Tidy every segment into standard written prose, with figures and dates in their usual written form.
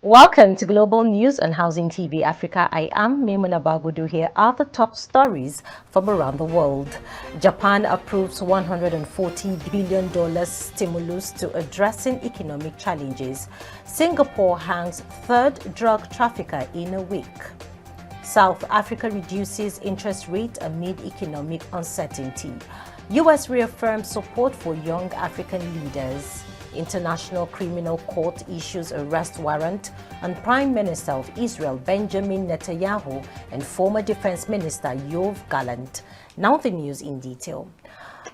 Welcome to Global News on Housing TV Africa. I am Maimuna Bagudu. Here are the top stories from around the world. Japan approves $140 billion stimulus to addressing economic challenges. Singapore hangs third drug trafficker in a week. South Africa reduces interest rate amid economic uncertainty. U.S. reaffirms support for young African leaders. International Criminal Court issues arrest warrant on Prime Minister of Israel Benjamin Netanyahu and former Defense Minister Yoav Gallant. Now the news in detail.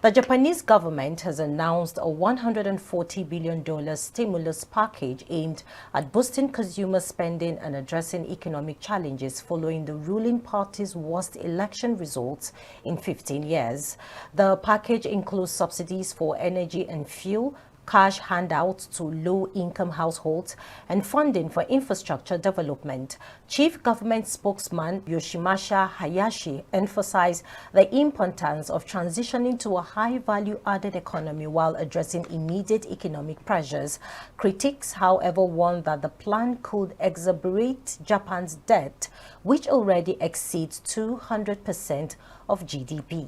The Japanese government has announced a $140 billion stimulus package aimed at boosting consumer spending and addressing economic challenges following the ruling party's worst election results in 15 years. The package includes subsidies for energy and fuel, cash handouts to low-income households, and funding for infrastructure development. Chief Government Spokesman Yoshimasa Hayashi emphasized the importance of transitioning to a high-value-added economy while addressing immediate economic pressures. Critics, however, warned that the plan could exacerbate Japan's debt, which already exceeds 200% of GDP.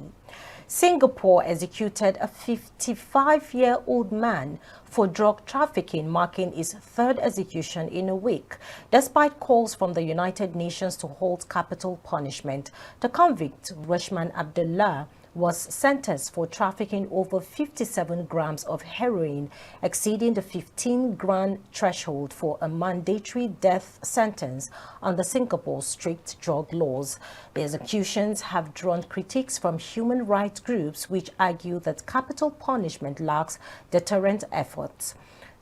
Singapore executed a 55-year-old man for drug trafficking, marking his third execution in a week. Despite calls from the United Nations to halt capital punishment, the convict, Rashman Abdullah, was sentenced for trafficking over 57 grams of heroin, exceeding the 15-gram threshold for a mandatory death sentence under Singapore's strict drug laws. The executions have drawn critiques from human rights groups, which argue that capital punishment lacks deterrent efforts.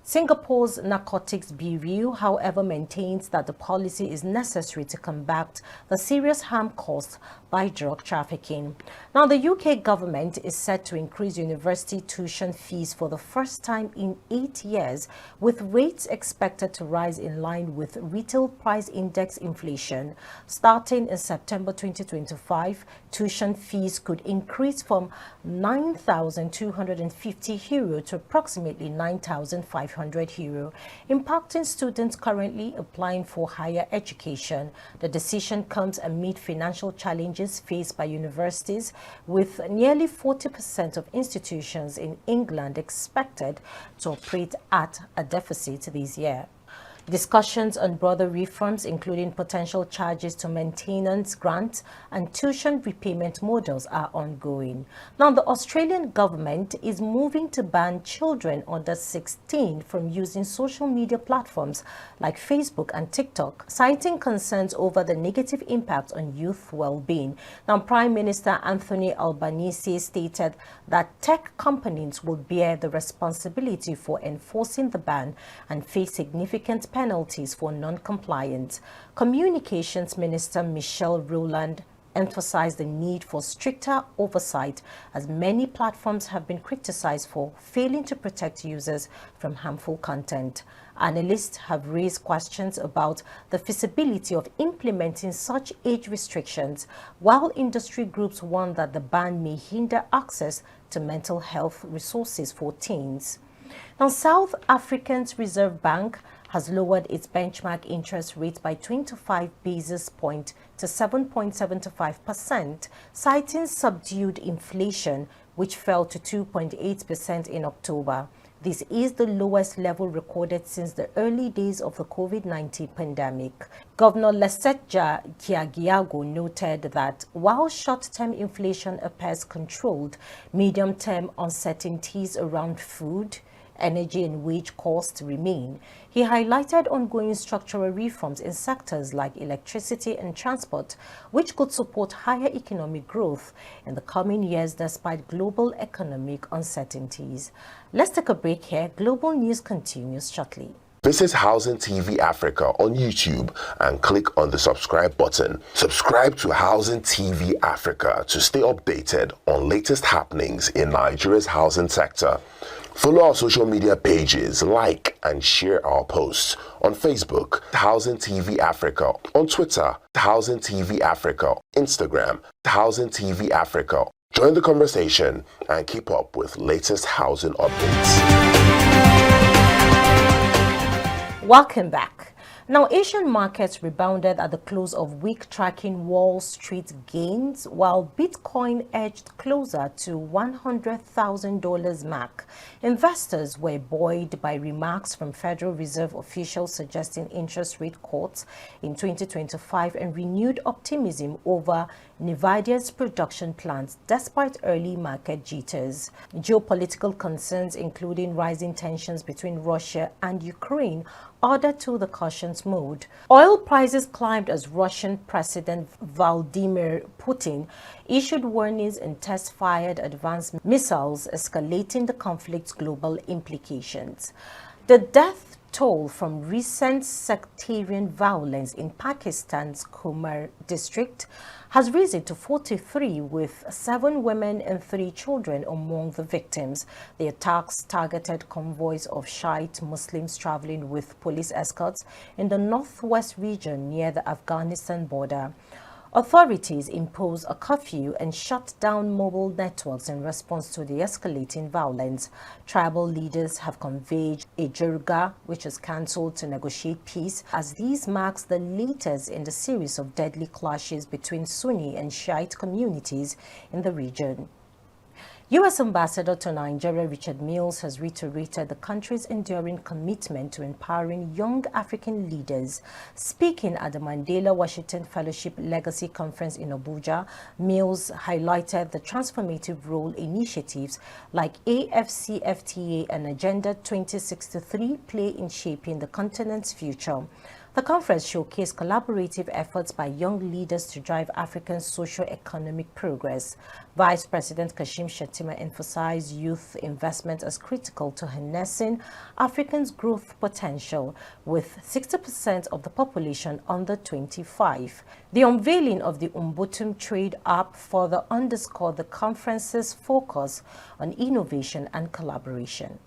Singapore's Narcotics Bureau, however, maintains that the policy is necessary to combat the serious harm caused by drug trafficking. Now, the UK government is set to increase university tuition fees for the first time in 8 years, with rates expected to rise in line with retail price index inflation. Starting in September 2025, tuition fees could increase from €9,250 to approximately €9,500, impacting students currently applying for higher education. The decision comes amid financial challenges faced by universities, with nearly 40% of institutions in England expected to operate at a deficit this year. Discussions on broader reforms, including potential charges to maintenance grants and tuition repayment models, are ongoing. Now, the Australian government is moving to ban children under 16 from using social media platforms like Facebook and TikTok, citing concerns over the negative impact on youth well-being. Now, Prime Minister Anthony Albanese stated that tech companies will bear the responsibility for enforcing the ban and face significant penalties for non-compliance. Communications Minister Michelle Rowland emphasized the need for stricter oversight, as many platforms have been criticized for failing to protect users from harmful content. Analysts have raised questions about the feasibility of implementing such age restrictions, while industry groups warn that the ban may hinder access to mental health resources for teens. Now, South Africa's Reserve Bank has lowered its benchmark interest rate by 25 basis points to 7.75%, citing subdued inflation, which fell to 2.8% in October. This is the lowest level recorded since the early days of the COVID-19 pandemic. Governor Lesetja Kyagiago noted that while short-term inflation appears controlled, medium-term uncertainties around food, energy and wage costs remain. He highlighted ongoing structural reforms in sectors like electricity and transport, which could support higher economic growth in the coming years despite global economic uncertainties. Let's take a break here. Global News continues shortly. Visit Housing TV Africa on YouTube and click on the subscribe button. Subscribe to Housing TV Africa to stay updated on latest happenings in Nigeria's housing sector. Follow our social media pages, like and share our posts on Facebook, Housing TV Africa, on Twitter, Housing TV Africa, Instagram, Housing TV Africa. Join the conversation and keep up with latest housing updates. Welcome back. Now, Asian markets rebounded at the close of week, tracking Wall Street gains, while Bitcoin edged closer to $100,000 mark. Investors were buoyed by remarks from Federal Reserve officials suggesting interest rate cuts in 2025 and renewed optimism over Nvidia's production plans despite early market jitters. Geopolitical concerns, including rising tensions between Russia and Ukraine, added to the cautious mood. Oil prices climbed as Russian President Vladimir Putin issued warnings and test-fired advanced missiles, escalating the conflict's global implications. The death toll from recent sectarian violence in Pakistan's Kumar district has risen to 43, with 7 women and 3 children among the victims. The attacks targeted convoys of Shiite Muslims traveling with police escorts in the northwest region near the Afghanistan border. Authorities imposed a curfew and shut down mobile networks in response to the escalating violence. Tribal leaders have convened a jirga, which is cancelled to negotiate peace, as these marks the latest in the series of deadly clashes between Sunni and Shiite communities in the region. U.S. Ambassador to Nigeria Richard Mills has reiterated the country's enduring commitment to empowering young African leaders. Speaking at the Mandela Washington Fellowship Legacy Conference in Abuja, Mills highlighted the transformative role initiatives like AFCFTA and Agenda 2063 play in shaping the continent's future. The conference showcased collaborative efforts by young leaders to drive Africa's socio-economic progress. Vice President Kashim Shettima emphasized youth investment as critical to harnessing Africa's growth potential, with 60% of the population under 25. The unveiling of the Umbutum Trade app further underscored the conference's focus on innovation and collaboration.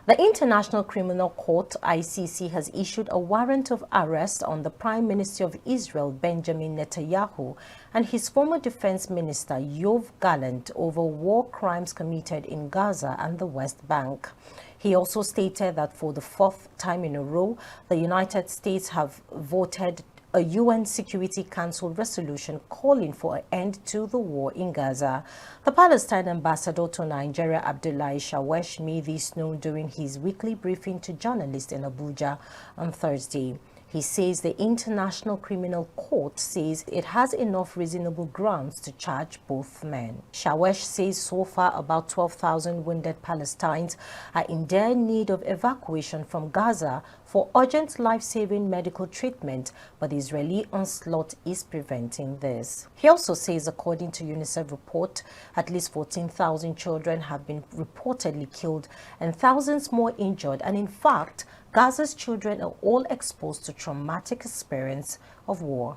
The International Criminal Court, ICC, has issued a warrant of arrest on the Prime Minister of Israel, Benjamin Netanyahu, and his former Defense Minister, Yoav Gallant, over war crimes committed in Gaza and the West Bank. He also stated that for the 4th time in a row, the United States have voted a UN Security Council resolution calling for an end to the war in Gaza. The Palestine ambassador to Nigeria, Abdullahi Shawesh, made this known during his weekly briefing to journalists in Abuja on Thursday. He says the International Criminal Court says it has enough reasonable grounds to charge both men. Shawesh says so far about 12,000 wounded Palestinians are in dire need of evacuation from Gaza for urgent life-saving medical treatment, but the Israeli onslaught is preventing this. He also says, according to UNICEF report, at least 14,000 children have been reportedly killed and thousands more injured, and in fact, Gaza's children are all exposed to traumatic experience of war.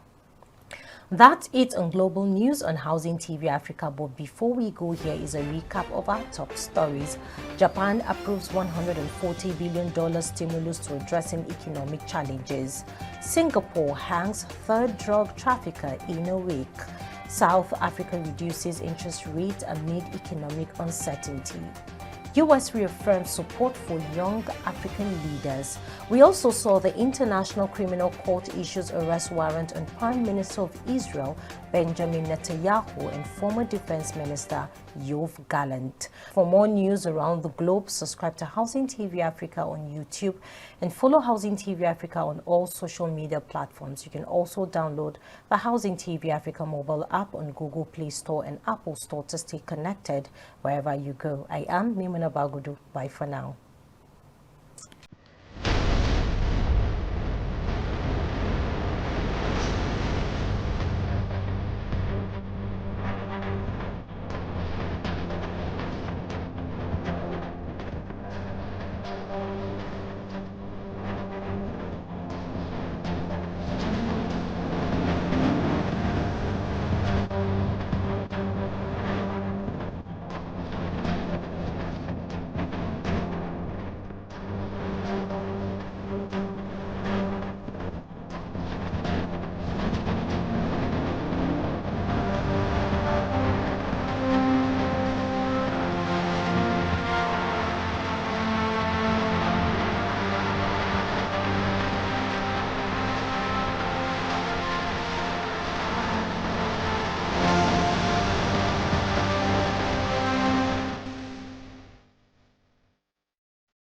That's it on Global News on Housing TV Africa, but before we go, here is a recap of our top stories. Japan approves $140 billion stimulus to addressing economic challenges. Singapore hangs third drug trafficker in a week. South Africa reduces interest rate amid economic uncertainty. U.S. reaffirms support for young African leaders. We also saw the International Criminal Court issues arrest warrant on Prime Minister of Israel, Benjamin Netanyahu, and former Defense Minister, Yoav Gallant. For more news around the globe, subscribe to Housing TV Africa on YouTube and follow Housing TV Africa on all social media platforms. You can also download the Housing TV Africa mobile app on Google Play Store and Apple Store to stay connected wherever you go. I am Maimuna Bagudu. Bye for now.